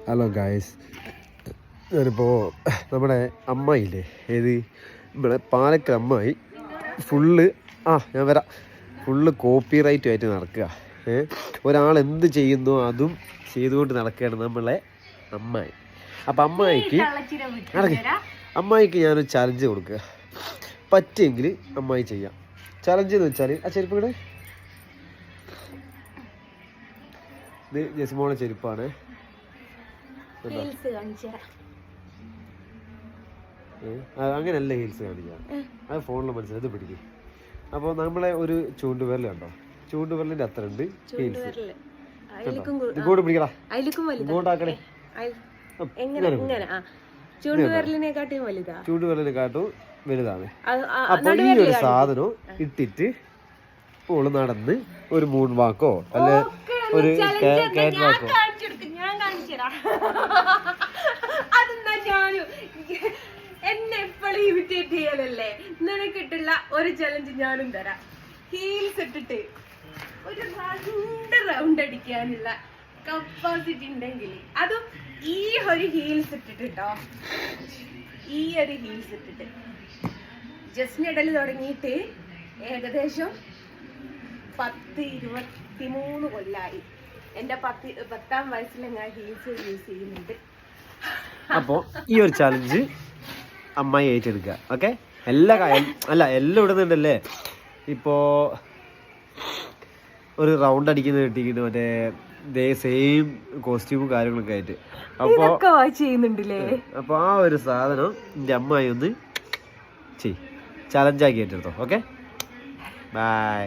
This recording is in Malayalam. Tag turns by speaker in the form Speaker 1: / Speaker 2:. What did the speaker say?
Speaker 1: ഹലോ ഗായ്സ്, ഞാനിപ്പോൾ നമ്മുടെ അമ്മായില്ലേ, ഏത് ഇവിടെ പാലക്ക അമ്മായി ഫുള്ള് ഞാൻ വരാം, ഫുള്ള് കോപ്പി റൈറ്റുമായിട്ട് നടക്കുക. ഒരാൾ എന്ത് ചെയ്യുന്നോ അതും ചെയ്തുകൊണ്ട് നടക്കുകയാണ് നമ്മളെ അമ്മായി. അപ്പം അമ്മായിക്ക് ഞാനൊരു ചലഞ്ച് കൊടുക്കുക. പറ്റിയെങ്കിൽ അമ്മായി ചെയ്യാം. ചലഞ്ച് എന്ന് വെച്ചാൽ ആ ചെരുപ്പ് ഇവിടെ, ഇത് ജസ്മോളെ ചെരുപ്പാണ്. അങ്ങനെയല്ല ഹീൽസ് കാണിക്കാം, അത് ഫോണിൽ മനസ്സിലായി. ഇത് പിടിക്കും. അപ്പോൾ നമ്മളെ ഒരു ചൂണ്ടുവിരൽ കണ്ടോ, ചൂണ്ടുവിരലിന്റെ അത്ര ഉണ്ട് ഹീൽസ്. ഇങ്ങോട്ട് പിടിക്കടാ, ഇങ്ങോട്ടാക്കണേ. ചൂണ്ടുവിരലിനെക്കാട്ടും വലുതാണ്. അപ്പൊ ഈ ഒരു സാധനം ഇട്ടിട്ട് ഇപ്പോൾ നടന്ന് ഒരു മൂൺ വാക്കോ അല്ല ഒരു കാറ്റ് വാക്കോ.
Speaker 2: എന്നെ എപ്പോഴും ഇമിറ്റേറ്റ് ചെയ്യലല്ലേ, നിനക്കിട്ടുള്ള ഒരു ചലഞ്ച് ഞാനും തരാം. ഹീൽസ് ഇട്ടിട്ട് ഒരു 2 റൗണ്ട് അടിക്കാനുള്ള കപ്പാസിറ്റി ഉണ്ടെങ്കിൽ, അതും ഈ ഒരു ഹീൽസ് ഇട്ടിട്ടോ, ഈ ഒരു ഹീൽസ് ഇട്ടിട്ട് ജസ്റ്റിനിടൽ തുടങ്ങിയിട്ട് ഏകദേശം 10-23 കൊല്ലായി. എൻ്റെ 10ാം വയസ്സിൽ ഞാൻ ഹീൽസ് യൂസ് ചെയ്യുന്നുണ്ട്.
Speaker 1: അപ്പോൾ ഈ ഒരു ചലഞ്ച് അമ്മായി ഏറ്റെടുക്കുക. ഓക്കെ, എല്ലാം ഇടുന്നുണ്ടല്ലേ. ഇപ്പോൾ ഒരു റൗണ്ട് അടിക്കുന്നത് കിട്ടിയിട്ട് മറ്റേ സെയിം കോസ്റ്റ്യൂമും കാര്യങ്ങളൊക്കെ ആയിട്ട്. അപ്പോൾ ആ ഒരു സാധനം എൻ്റെ അമ്മായി ഒന്ന് ചലഞ്ചാക്കി ഏറ്റെടുത്തോ. Okay, by.